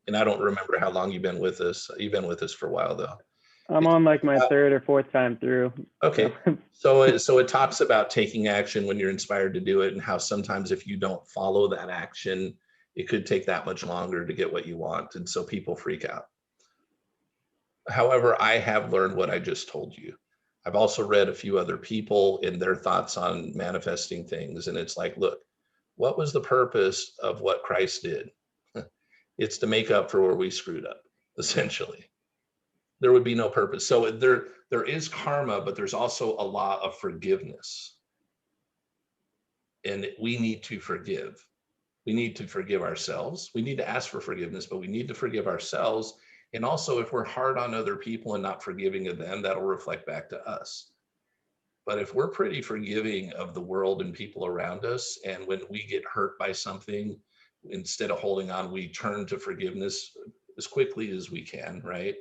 and I don't remember how long you've been with us. You've been with us for a while though. I'm on like my third or fourth time through. Okay. So it talks about taking action when you're inspired to do it, and how sometimes if you don't follow that action, it could take that much longer to get what you want. And so people freak out. However, I have learned what I just told you. I've also read a few other people and their thoughts on manifesting things. And it's like, look, what was the purpose of what Christ did? It's to make up for where we screwed up, essentially. There would be no purpose. So there is karma, but there's also a law of forgiveness. And we need to forgive. We need to forgive ourselves. We need to ask for forgiveness, but we need to forgive ourselves. And also, if we're hard on other people and not forgiving of them, that'll reflect back to us. But if we're pretty forgiving of the world and people around us, and when we get hurt by something, instead of holding on, we turn to forgiveness as quickly as we can, right?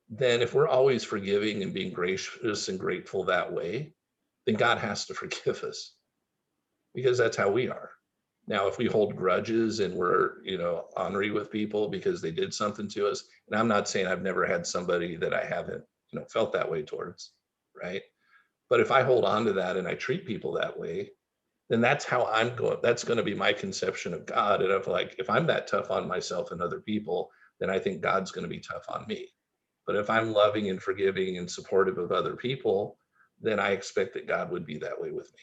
Then if we're always forgiving and being gracious and grateful that way, then God has to forgive us, because that's how we are. Now, if we hold grudges and we're, ornery with people because they did something to us, and I'm not saying I've never had somebody that I haven't, felt that way towards, right? But if I hold on to that and I treat people that way, then that's how I'm going. That's going to be my conception of God. And if I'm that tough on myself and other people, then I think God's going to be tough on me. But if I'm loving and forgiving and supportive of other people, then I expect that God would be that way with me,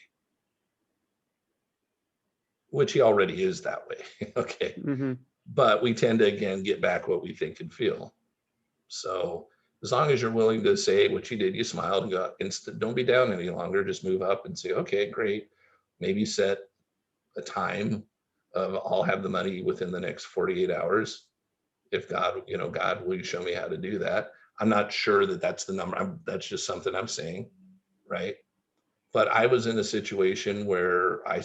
which he already is that way. Okay. Mm-hmm. But we tend to, again, get back what we think and feel. So as long as you're willing to say what you did, you smiled and go, don't be down any longer. Just move up and say, okay, great. Maybe set a time of I'll have the money within the next 48 hours. If God, God, will you show me how to do that? I'm not sure that that's the number. That's just something I'm saying, right? But I was in a situation where I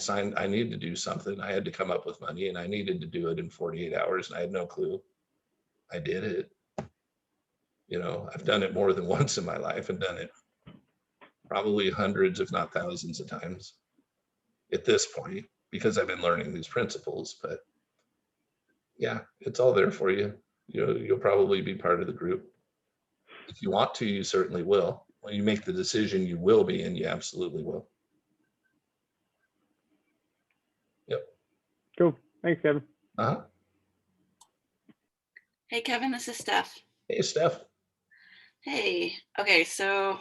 needed to do something. I had to come up with money and I needed to do it in 48 hours. And I had no clue. I did it. I've done it more than once in my life, and done it probably hundreds, if not thousands of times at this point, because I've been learning these principles. But yeah, it's all there for you. You'll probably be part of the group. If you want to, you certainly will. When you make the decision, you will be, and you absolutely will. Yep. Cool. Thanks, Kevin. Uh-huh. Hey, Kevin, this is Steph. Hey, Steph. Hey. Okay, so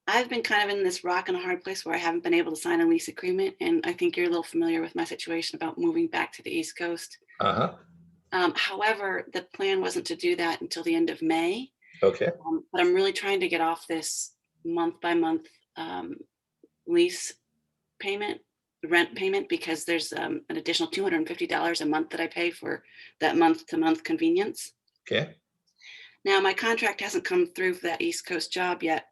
I've been kind of in this rock and a hard place where I haven't been able to sign a lease agreement. And I think you're a little familiar with my situation about moving back to the East Coast. Uh-huh. However, the plan wasn't to do that until the end of May. Okay. But I'm really trying to get off this month by month lease payment, rent payment, because there's an additional $250 a month that I pay for that month to month convenience. Okay. Now, my contract hasn't come through for that East Coast job yet,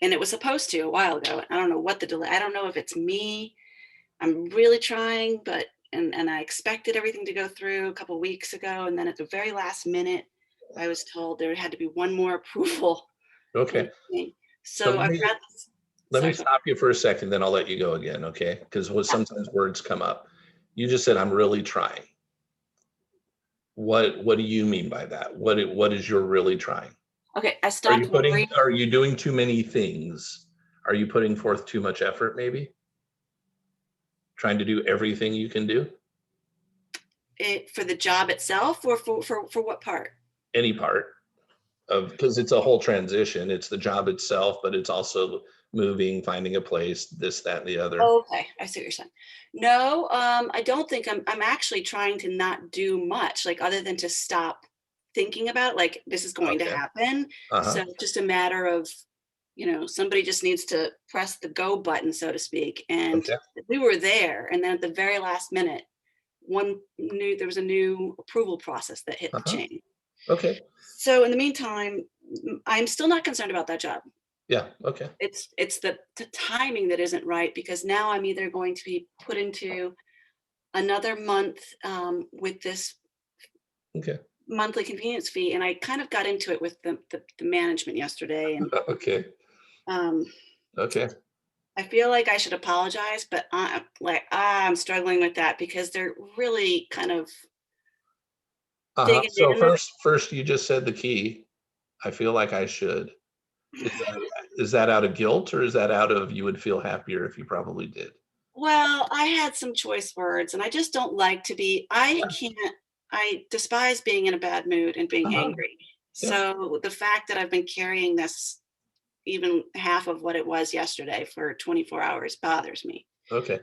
and it was supposed to a while ago. I don't know what the delay, I don't know if it's me. I'm really trying, and I expected everything to go through a couple of weeks ago. And then at the very last minute, I was told there had to be one more approval. Okay. So I've got this. Let me stop you for a second, then I'll let you go again, okay? Because sometimes words come up. You just said, I'm really trying. What do you mean by that? What is you're really trying? Okay, I stopped. Are you doing too many things? Are you putting forth too much effort, maybe? Trying to do everything you can do? For the job itself, or for what part? Any part of, because it's a whole transition. It's the job itself, but it's also moving, finding a place, this, that, and the other. Okay, I see what you're saying. No, I don't think I'm actually trying to not do much, like other than to stop thinking about it, like this is going to happen. So it's just a matter of, somebody just needs to press the go button, so to speak. And we were there, and then at the very last minute, there was a new approval process that hit the chain. Okay. So in the meantime, I'm still not concerned about that job. Yeah. Okay. It's the timing that isn't right, because now I'm either going to be put into another month with this monthly convenience fee, and I kind of got into it with the management yesterday. And okay. I feel like I should apologize, but I'm struggling with that because they're really kind of. So first, you just said the key. I feel like I should. Is that out of guilt, or is that out of you would feel happier if you probably did? Well, I had some choice words, and I just don't like to be. I despise being in a bad mood and being angry. So the fact that I've been carrying this, even half of what it was yesterday, for 24 hours bothers me. Okay.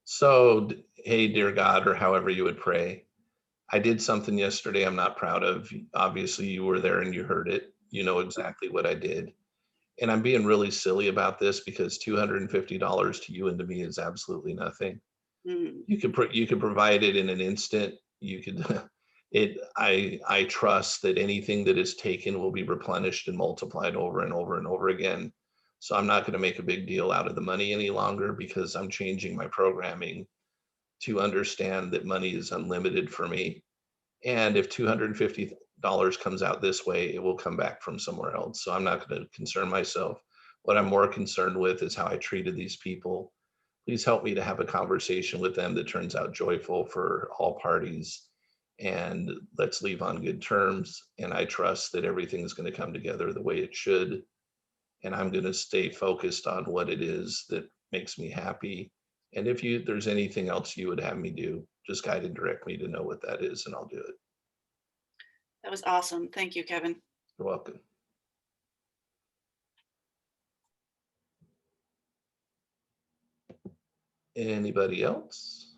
So, hey, dear God, or however you would pray, I did something yesterday I'm not proud of. Obviously, you were there and you heard it. You know exactly what I did. And I'm being really silly about this because $250 to you and to me is absolutely nothing. You could provide it in an instant. You could I trust that anything that is taken will be replenished and multiplied over and over and over again. So I'm not going to make a big deal out of the money any longer, because I'm changing my programming to understand that money is unlimited for me. And if $250 comes out this way, it will come back from somewhere else. So I'm not going to concern myself. What I'm more concerned with is how I treated these people. Please help me to have a conversation with them that turns out joyful for all parties. And let's leave on good terms. And I trust that everything's going to come together the way it should. And I'm going to stay focused on what it is that makes me happy. And if there's anything else you would have me do, just guide and direct me to know what that is, and I'll do it. That was awesome. Thank you, Kevin. You're welcome. Anybody else?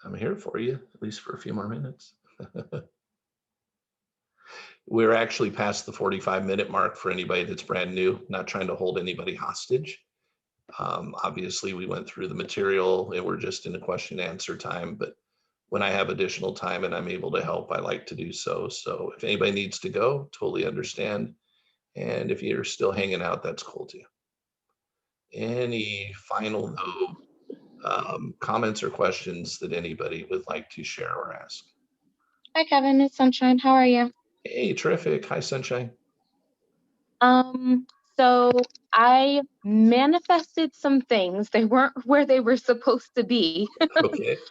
I'm here for you, at least for a few more minutes. We're actually past the 45-minute mark for anybody that's brand new, not trying to hold anybody hostage. Obviously, we went through the material and we're just in a question and answer time, but when I have additional time and I'm able to help, I like to do so. So if anybody needs to go, totally understand. And if you're still hanging out, that's cool too. Any final comments or questions that anybody would like to share or ask? Hi, Kevin. It's Sunshine. How are you? Hey, terrific. Hi, Sunshine. So I manifested some things. They weren't where they were supposed to be.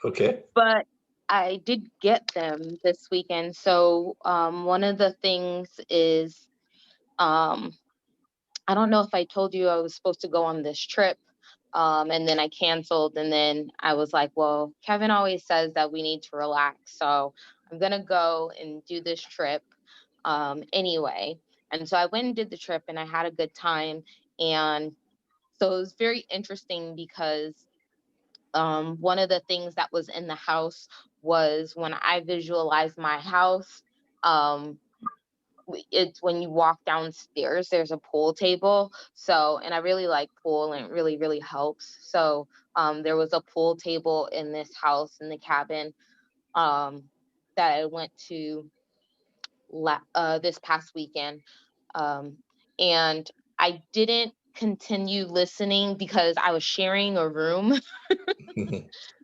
Okay. But I did get them this weekend. So one of the things is, I don't know if I told you I was supposed to go on this trip. And then I canceled, and then I was like, well, Kevin always says that we need to relax. So I'm going to go and do this trip anyway. And so I went and did the trip, and I had a good time. And so it was very interesting because one of the things that was in the house was, when I visualized my house, it's when you walk downstairs, there's a pool table. So, and I really like pool, and it really, really helps. So there was a pool table in this house, in the cabin, that I went to this past weekend. And I didn't continue listening because I was sharing a room.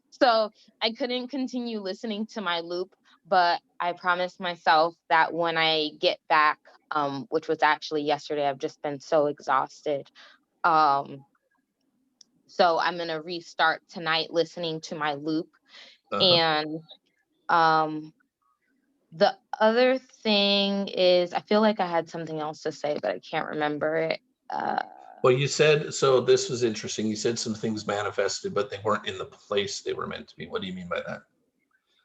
So I couldn't continue listening to my loop, but I promised myself that when I get back, which was actually yesterday, I've just been so exhausted. So I'm going to restart tonight listening to my loop. And the other thing is, I feel like I had something else to say, but I can't remember it. Well, you said, so this was interesting. You said some things manifested, but they weren't in the place they were meant to be. What do you mean by that?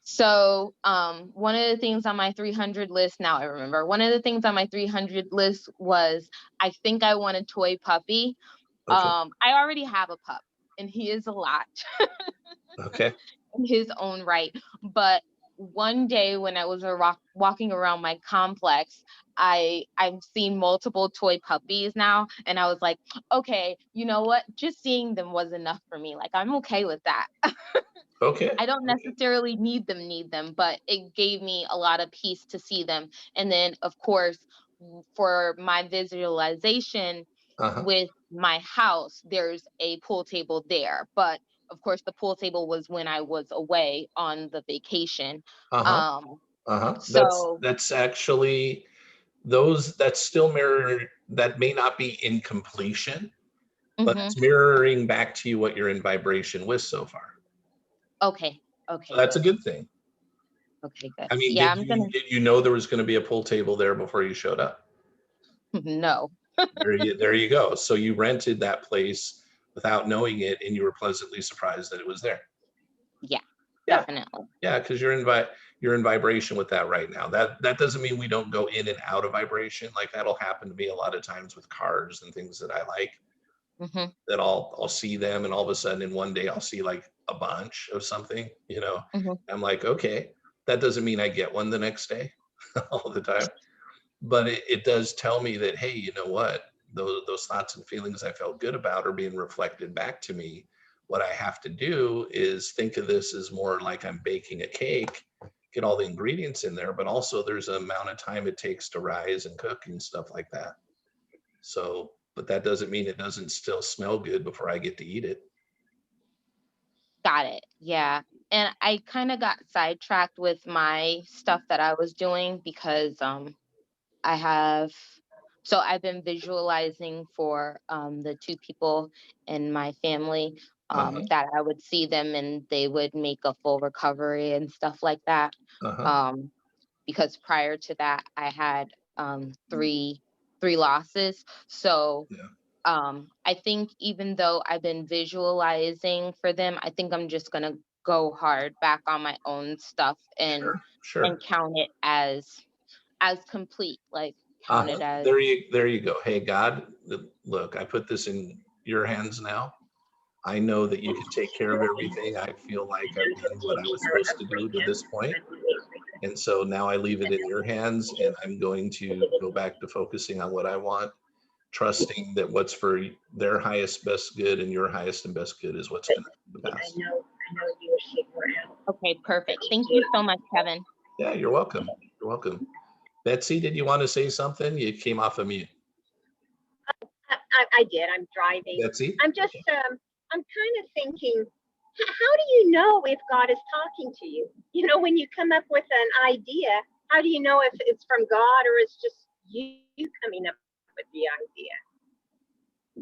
So one of the things on my 300 list, now I remember, one of the things on my 300 list was, I think I want a toy puppy. Okay. I already have a pup, and he is a lot. Okay. In his own right. But one day when I was walking around my complex, I've seen multiple toy puppies now, and I was like, okay, you know what? Just seeing them was enough for me. Like, I'm okay with that. Okay. I don't necessarily need them, but it gave me a lot of peace to see them. And then, of course, for my visualization with my house, there's a pool table there. But of course, the pool table was when I was away on the vacation. So That's actually that's still mirror, that may not be in completion, but it's mirroring back to you what you're in vibration with so far. Okay. So that's a good thing. Okay, good. I mean, yeah, did you know there was going to be a pool table there before you showed up? No. There you go. So you rented that place without knowing it, and you were pleasantly surprised that it was there. Yeah. Definitely. Yeah, because you're in vibration with that right now. That doesn't mean we don't go in and out of vibration. Like, that'll happen to me a lot of times with cars and things that I like. That I'll see them, and all of a sudden in one day I'll see like a bunch of something, I'm like, okay, that doesn't mean I get one the next day all the time, but it does tell me that, hey, you know what, those thoughts and feelings I felt good about are being reflected back to me. What I have to do is think of this as more like I'm baking a cake, get all the ingredients in there, but also there's an amount of time it takes to rise and cook and stuff like that. So, but that doesn't mean it doesn't still smell good before I get to eat it. Got it. Yeah. And I kind of got sidetracked with my stuff that I was doing because I've been visualizing for the two people in my family that I would see them and they would make a full recovery and stuff like that. Because prior to that, I had three losses. So I think even though I've been visualizing for them, I think I'm just gonna go hard back on my own stuff and count it as complete. Like, count it as there you go. Hey, God, look, I put this in your hands now. I know that you can take care of everything. I feel like I've done what I was supposed to do to this point. And so now I leave it in your hands, and I'm going to go back to focusing on what I want, trusting that what's for their highest best good and your highest and best good is what's going to be the best. Okay, perfect. Thank you so much, Kevin. Yeah, you're welcome. You're welcome. Betsy, did you want to say something? You came off of mute. I did. I'm driving. Betsy? I'm just, I'm kind of thinking, how do you know if God is talking to you? You know, when you come up with an idea, how do you know if it's from God or it's just you coming up with the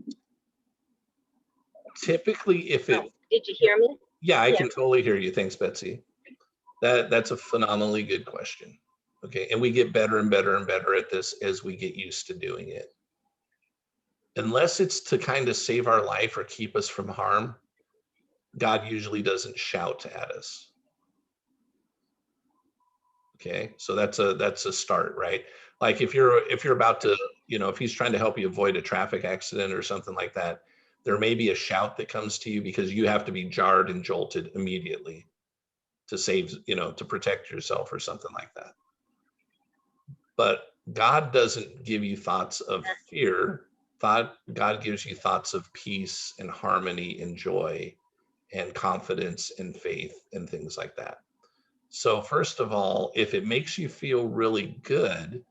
idea? Typically, if it... Did you hear me? Yeah, I can totally hear you. Thanks, Betsy. That's a phenomenally good question. Okay, and we get better and better and better at this as we get used to doing it. Unless it's to kind of save our life or keep us from harm, God usually doesn't shout at us. Okay, so that's a start, right? Like if you're about to, if he's trying to help you avoid a traffic accident or something like that, there may be a shout that comes to you because you have to be jarred and jolted immediately to save, to protect yourself or something like that. But God doesn't give you thoughts of fear. God gives you thoughts of peace and harmony and joy and confidence and faith and things like that. So first of all, if it makes you feel really good,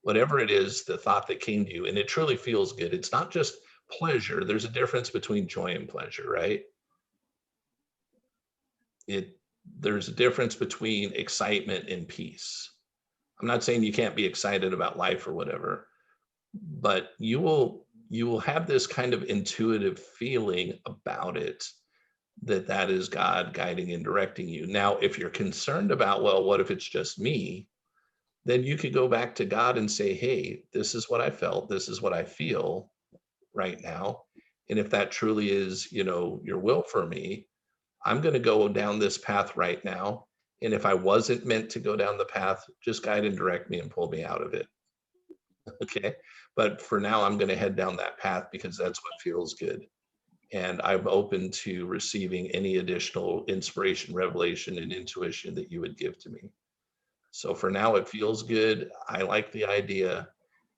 whatever it is, the thought that came to you, and it truly feels good, it's not just pleasure. There's a difference between joy and pleasure, right? There's a difference between excitement and peace. I'm not saying you can't be excited about life or whatever, but you will have this kind of intuitive feeling about it, that is God guiding and directing you. Now, if you're concerned about, well, what if it's just me? Then you could go back to God and say, hey, this is what I felt. This is what I feel right now. And if that truly is, your will for me, I'm going to go down this path right now. And if I wasn't meant to go down the path, just guide and direct me and pull me out of it. Okay. But for now, I'm going to head down that path because that's what feels good. And I'm open to receiving any additional inspiration, revelation, and intuition that you would give to me. So for now, it feels good. I like the idea,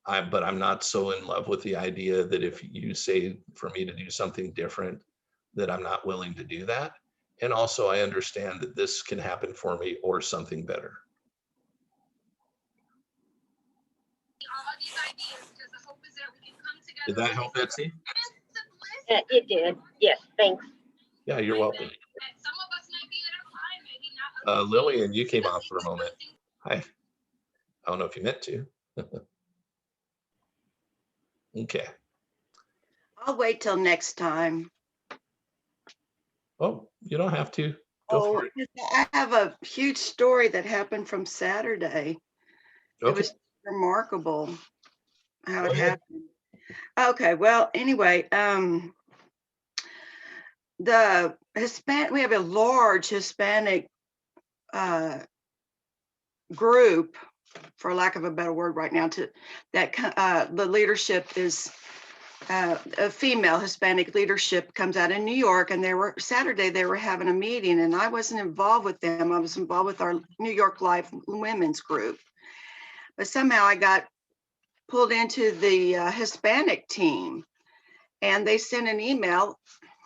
but I'm not so in love with the idea that if you say for me to do something different, that I'm not willing to do that. And also, I understand that this can happen for me or something better. Did that help, Betsy? It did. Yes, thanks. Yeah, you're welcome. Lillian, you came on for a moment. Hi. I don't know if you meant to. Okay. I'll wait till next time. Oh, you don't have to. Go for it. I have a huge story that happened from Saturday. Okay. It was remarkable how it happened. Okay, well, anyway, we have a large Hispanic group, for lack of a better word right now, the leadership is a female Hispanic leadership comes out in New York, and Saturday they were having a meeting, and I wasn't involved with them. I was involved with our New York Life women's group, but somehow I got pulled into the Hispanic team, and they sent an email.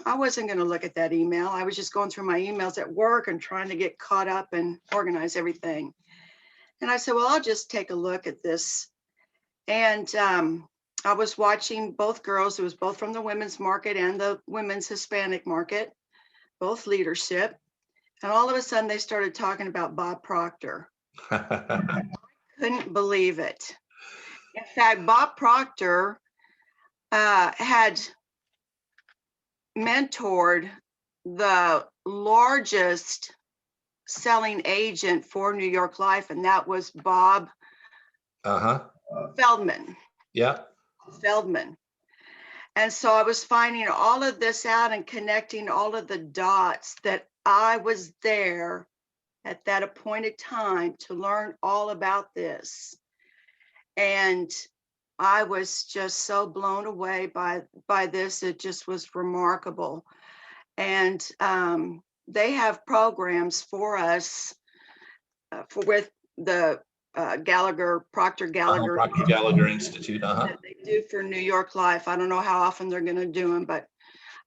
I wasn't going to look at that email. I was just going through my emails at work and trying to get caught up and organize everything. And I said, well, I'll just take a look at this. And I was watching both girls. It was both from the women's market and the women's Hispanic market, both leadership. And all of a sudden they started talking about Bob Proctor. Couldn't believe it. In fact, Bob Proctor had mentored the largest selling agent for New York Life, and that was Bob Feldman. Yeah. Feldman. And so I was finding all of this out and connecting all of the dots that I was there at that appointed time to learn all about this. And I was just so blown away by this. It just was remarkable. And they have programs for us with the Proctor Gallagher Institute. That they do for New York Life. I don't know how often they're going to do them, but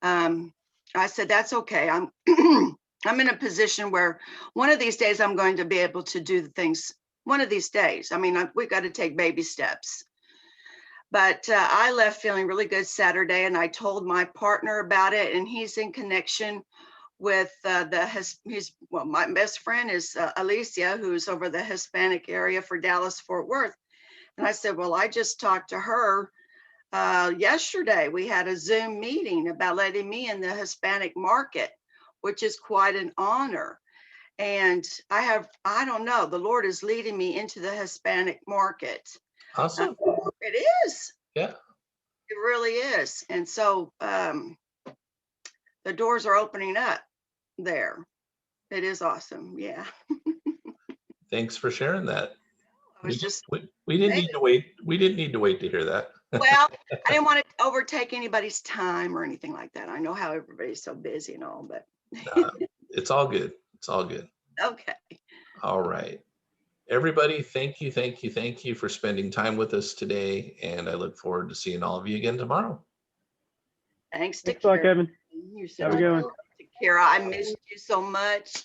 I said, that's okay. I'm I'm in a position where one of these days I'm going to be able to do the things. One of these days. I mean, we've got to take baby steps. But I left feeling really good Saturday, and I told my partner about it, and he's in connection with my best friend is Alicia, who's over the Hispanic area for Dallas, Fort Worth. And I said, well, I just talked to her yesterday. We had a Zoom meeting about letting me in the Hispanic market, which is quite an honor. And I don't know, the Lord is leading me into the Hispanic market. Awesome. It is. Yeah. It really is. And so the doors are opening up there. It is awesome. Yeah. Thanks for sharing that. I was just, We didn't need to wait. We didn't need to wait to hear that. well, I didn't want to overtake anybody's time or anything like that. I know how everybody's so busy and all, but It's all good. It's all good. okay. All right. Everybody, thank you for spending time with us today. And I look forward to seeing all of you again tomorrow. Thanks to Thanks a lot, Kara. Kevin. You Have a good one. Kara, I missed you so much.